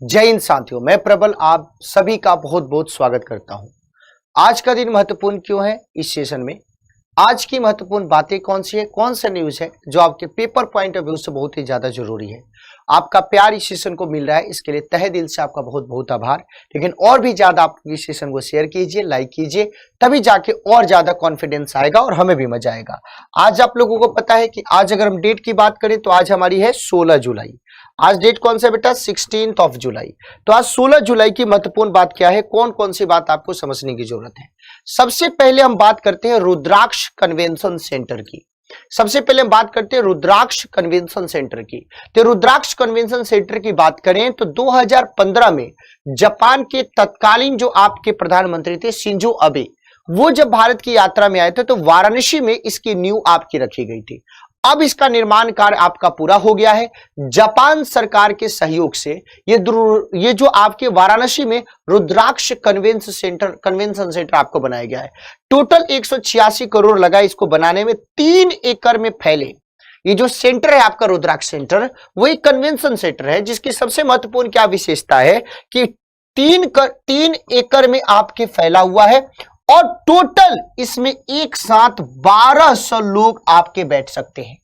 जय हिंद साथियों, मैं प्रबल आप सभी का बहुत बहुत स्वागत करता हूं। आज का दिन महत्वपूर्ण क्यों है? इस सेशन में आज की महत्वपूर्ण बातें कौन सी है, कौन सा न्यूज है जो आपके पेपर पॉइंट ऑफ व्यू से बहुत ही ज्यादा जरूरी है। आपका प्यार इस सेशन को मिल रहा है, इसके लिए तहे दिल से आपका बहुत बहुत आभार। लेकिन और भी ज्यादा आप इस सेशन को शेयर कीजिए, लाइक कीजिए, तभी जाके और ज्यादा कॉन्फिडेंस आएगा और हमें भी मजा आएगा। आज आप लोगों को पता है कि आज अगर हम डेट की बात करें तो आज हमारी है 16 जुलाई। आज डेट कौन सा बेटा? 16 ऑफ जुलाई। तो आज 16 जुलाई की महत्वपूर्ण बात क्या है, कौन कौन सी बात आपको समझने की जरूरत है। सबसे पहले हम बात करते हैं रुद्राक्ष कन्वेंशन सेंटर की। सबसे पहले हम बात करते हैं रुद्राक्ष कन्वेंशन सेंटर की। तो रुद्राक्ष कन्वेंशन सेंटर की बात करें तो 2015 में जापान के तत्कालीन जो आपके प्रधानमंत्री थे शिंजो अबे, वो जब भारत की यात्रा में आए थे तो वाराणसी में इसकी नींव आपकी रखी गई थी। अब इसका निर्माण कार्य आपका पूरा हो गया है। जापान सरकार के सहयोग से ये जो आपके वाराणसी में रुद्राक्ष कन्वेंशन सेंटर आपको बनाया गया है। टोटल 186 करोड़ लगा इसको बनाने में। 3 एकड़ में फैले ये जो सेंटर है आपका रुद्राक्ष सेंटर, वो एक कन्वेंशन सेंटर है जिसकी सबसे महत्वपूर्ण क्या विशेषता है कि 3 एकड़ में आपके फैला हुआ है और टोटल इसमें एक साथ 1200 लोग आपके बैठ सकते हैं।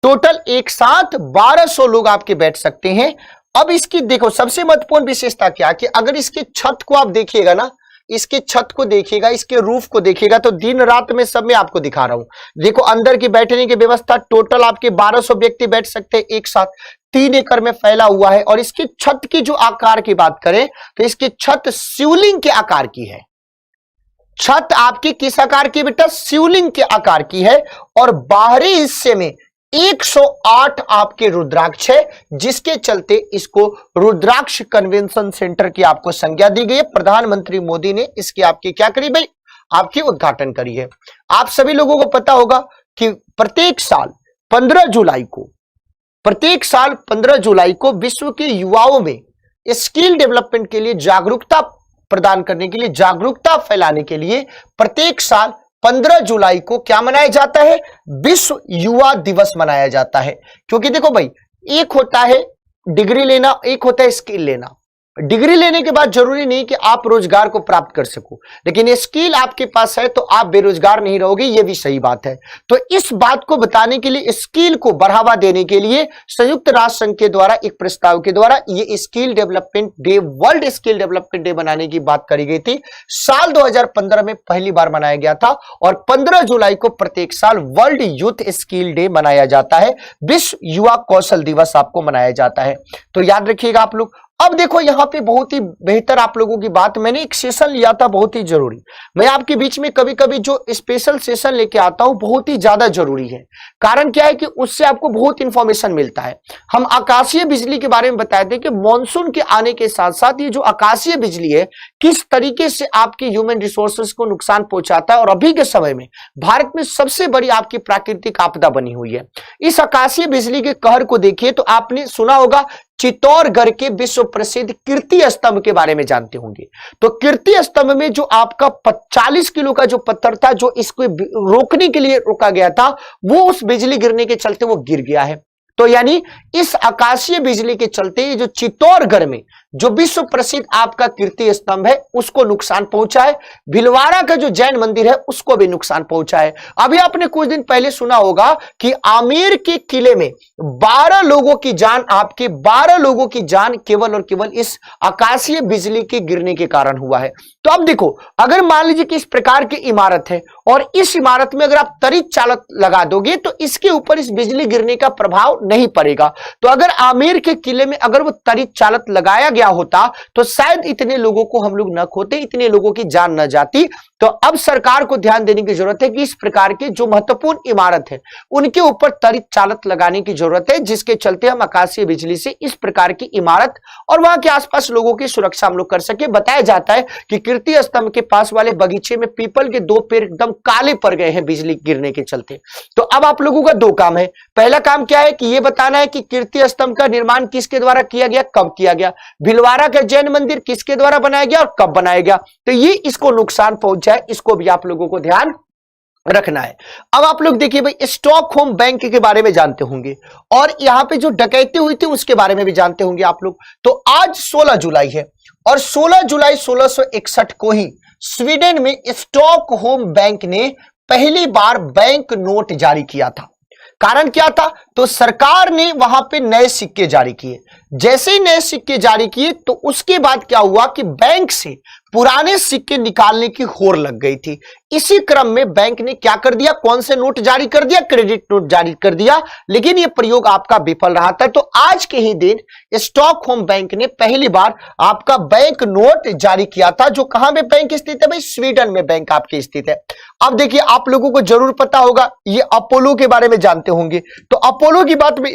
टोटल एक साथ 1200 लोग आपके बैठ सकते हैं। अब इसकी देखो सबसे महत्वपूर्ण विशेषता क्या कि अगर इसकी छत को आप देखिएगा ना, इसके छत को देखिएगा, इसके रूफ को देखिएगा तो दिन रात में सब में आपको दिखा रहा हूं। देखो अंदर की बैठने की व्यवस्था, टोटल आपके 1200 व्यक्ति बैठ सकते हैं एक साथ। 3 एकड़ में फैला हुआ है और इसकी छत की जो आकार की बात करें तो इसकी छत शिवलिंग के आकार की है। छत आपकी किस आकार की बेटा? शिवलिंग के आकार की है। और बाहरी हिस्से में 108 आपके रुद्राक्ष है, जिसके चलते इसको रुद्राक्ष कन्वेंशन सेंटर की आपको संज्ञा दी गई है। प्रधानमंत्री मोदी ने इसकी आपकी क्या करी भाई? आपकी उद्घाटन करी है। आप सभी लोगों को पता होगा कि प्रत्येक साल 15 जुलाई को विश्व के युवाओं में स्किल डेवलपमेंट के लिए जागरूकता प्रदान करने के लिए, जागरूकता फैलाने के लिए प्रत्येक साल 15 जुलाई को क्या मनाया जाता है? विश्व युवा दिवस मनाया जाता है। क्योंकि देखो भाई, एक होता है डिग्री लेना, एक होता है स्किल लेना। डिग्री लेने के बाद जरूरी नहीं कि आप रोजगार को प्राप्त कर सको, लेकिन स्किल आपके पास है तो आप बेरोजगार नहीं रहोगे, यह भी सही बात है। तो इस बात को बताने के लिए, स्किल को बढ़ावा देने के लिए संयुक्त राष्ट्र संघ के द्वारा एक प्रस्ताव के द्वारा ये skill development day, world skill development day बनाने की बात करी गई थी। साल 2015 में पहली बार मनाया गया था और 15 जुलाई को प्रत्येक साल वर्ल्ड यूथ स्किल डे मनाया जाता है। विश्व युवा कौशल दिवस आपको मनाया जाता है। तो याद रखिएगा आप लोग। अब देखो यहां पे बहुत ही बेहतर आप लोगों की बात, मैंने एक सेशन लिया था बहुत ही जरूरी। मैं आपके बीच में कभी कभी जो स्पेशल सेशन लेके आता हूं बहुत ही ज्यादा जरूरी है। कारण क्या है कि उससे आपको बहुत इंफॉर्मेशन मिलता है। हम आकाशीय बिजली के बारे में बताए थे कि मॉनसून के आने के साथ साथ ये जो आकाशीय बिजली है किस तरीके से आपके ह्यूमन रिसोर्सेज को नुकसान पहुंचाता है और अभी के समय में भारत में सबसे बड़ी आपकी प्राकृतिक आपदा बनी हुई है। इस आकाशीय बिजली के कहर को देखिए तो आपने सुना होगा चित्तौड़गढ़ के विश्व प्रसिद्ध कीर्ति स्तंभ के बारे में जानते होंगे। तो कीर्ति स्तंभ में जो आपका 40 किलो का जो पत्थर था जो इसको रोकने के लिए रोका गया था, वो उस बिजली गिरने के चलते वो गिर गया है। तो यानी इस आकाशीय बिजली के चलते ये जो चित्तौड़गढ़ में जो विश्व प्रसिद्ध आपका कीर्ति स्तंभ है उसको नुकसान पहुंचा है। भीलवाड़ा का जो जैन मंदिर है उसको भी नुकसान पहुंचा है। अभी आपने कुछ दिन पहले सुना होगा कि आमेर के किले में 12 लोगों की जान केवल और केवल इस आकाशीय बिजली के गिरने के कारण हुआ है। तो अब देखो, अगर मान लीजिए कि इस प्रकार की इमारत है और इस इमारत में अगर आप त्वरित चालक लगा दोगे तो इसके ऊपर इस बिजली गिरने का प्रभाव नहीं पड़ेगा। तो अगर आमेर के किले में अगर वो त्वरित चालक लगाया गया होता तो शायद इतने लोगों को हम लोग न खोते, इतने लोगों की जान न जाती। तो अब सरकार को ध्यान देने की जरूरत है कि इस प्रकार के जो महत्वपूर्ण इमारत है उनके ऊपर त्वरित चालक लगाने की जरूरत है, जिसके चलते हम आकाशीय बिजली से इस प्रकार की इमारत और वहां के आसपास लोगों की सुरक्षा हम लोग कर सके। बताया जाता है कि कीर्ति स्तंभ के पास वाले बगीचे में पीपल के 2 पेड़ एकदम काले पड़ गए हैं बिजली गिरने के चलते। तो अब आप लोगों का 2 काम है। पहला काम क्या है कि यह बताना है कि कीर्ति स्तंभ का निर्माण किसके द्वारा किया गया, कब किया गया। भीलवाड़ा का जैन मंदिर किसके द्वारा बनाया गया और कब बनाया गया। तो ये इसको नुकसान पहुंचा है, इसको भी आप लोगों को ध्यान रखना है। अब आप लोग देखिए भाई, स्टॉकहोम बैंक के बारे में जानते होंगे और यहां पे जो डकैती हुई थी उसके बारे में भी जानते होंगे आप लोग। तो आज 16 जुलाई है और 16 जुलाई 1661 को ही स्वीडन में स्टॉकहोम बैंक ने पहली बार बैंक नोट जारी किया था। कारण क्या था? तो सरकार ने वहां पे नए सिक्के जारी किए। जैसे ही नए सिक्के जारी किए तो उसके बाद क्या हुआ कि बैंक से पुराने सिक्के निकालने की होड़ लग गई थी। इसी क्रम में बैंक ने क्या कर दिया? कौन से नोट जारी कर दिया? क्रेडिट नोट जारी कर दिया, लेकिन यह प्रयोग आपका विफल रहा था। तो आज के ही दिन स्टॉकहोम बैंक ने पहली बार आपका बैंक नोट जारी किया था। जो कहां में बैंक स्थित है भाई? स्वीडन में बैंक आपके स्थित है। अब देखिए, आप लोगों को जरूर पता होगा, ये अपोलो के बारे में जानते होंगे। तो अपोलो की बात मैं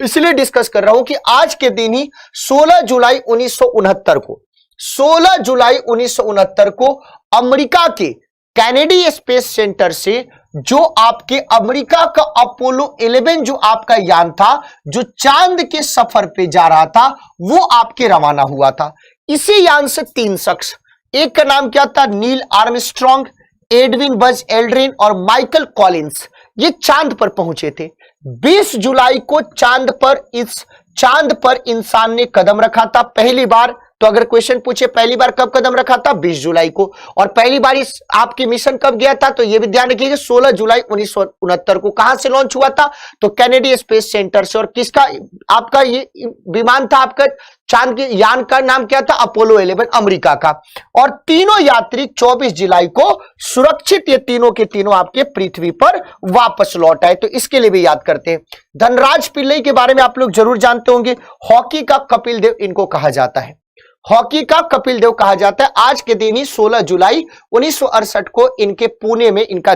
इसलिए डिस्कस कर रहा हूं कि आज के दिन ही 16 जुलाई 1969 को 16 जुलाई 1969 को अमेरिका के कैनेडी स्पेस सेंटर से जो आपके अमेरिका का अपोलो 11 जो आपका यान था, जो चांद के सफर पे जा रहा था, वो आपके रवाना हुआ था। इसी यान से 3 शख्स, एक का नाम क्या था? Neil Armstrong, Edwin Buzz Aldrin और माइकल कॉलिंस, ये चांद पर पहुंचे थे। 20 जुलाई को चांद पर इंसान ने कदम रखा था पहली बार। तो अगर क्वेश्चन पूछे पहली बार कब कदम रखा था? 20 जुलाई को। और पहली बार इस आपकी मिशन कब गया था? तो यह भी ध्यान रखिएगा, 16 जुलाई 1969 को। कहां से लॉन्च हुआ था? तो कैनेडी स्पेस सेंटर से। और किसका आपका ये विमान था? आपका चांद के यान का नाम क्या था? अपोलो 11, अमेरिका का। और तीनों यात्री 24 जुलाई को सुरक्षित, ये तीनों के तीनों आपके पृथ्वी पर वापस लौट आए। तो इसके लिए भी याद करते हैं। धनराज पिल्लई के बारे में आप लोग जरूर जानते होंगे। हॉकी का कपिल देव इनको कहा जाता है, हॉकी का कपिल देव कहा जाता है। आज के दिन ही 16 जुलाई 1968 को इनके पुणे में इनका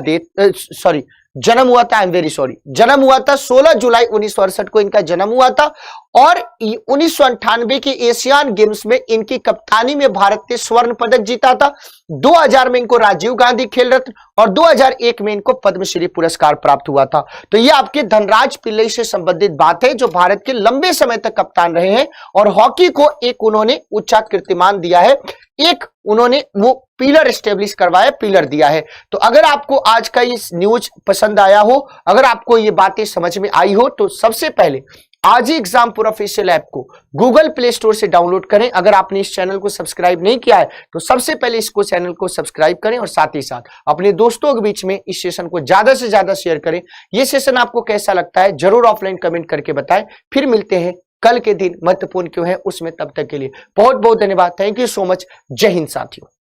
जन्म हुआ था। आई एम वेरी सॉरी, जन्म हुआ था 16 जुलाई 1968 को इनका जन्म हुआ था। और 1998 के एशियान गेम्स में इनकी कप्तानी में भारत ने स्वर्ण पदक जीता था। 2000 में इनको राजीव गांधी खेल रत्न और 2001 में इनको पद्मश्री पुरस्कार प्राप्त हुआ था। तो ये आपके धनराज पिल्लई से संबंधित बात है, जो भारत के लंबे समय तक कप्तान रहे हैं और हॉकी को एक उन्होंने ऊंचा कीर्तिमान दिया है, एक उन्होंने वो पिलर एस्टेब्लिश करवाया, पिलर दिया है। तो अगर आपको आज का ये न्यूज पसंद आया हो, अगर आपको ये बातें समझ में आई हो, तो सबसे पहले आज ही एग्जामपुर ऑफिशियल ऐप को गूगल प्ले स्टोर से डाउनलोड करें। अगर आपने इस चैनल को सब्सक्राइब नहीं किया है तो सबसे पहले इसको चैनल को सब्सक्राइब करें और साथ ही साथ अपने दोस्तों के बीच में इस सेशन को ज्यादा से ज्यादा शेयर करें। यह सेशन आपको कैसा लगता है जरूर ऑफलाइन कमेंट करके बताएं। फिर मिलते हैं कल के दिन, महत्वपूर्ण क्यों है उसमें। तब तक के लिए बहुत बहुत धन्यवाद। Thank you so much. जय हिंद साथियों।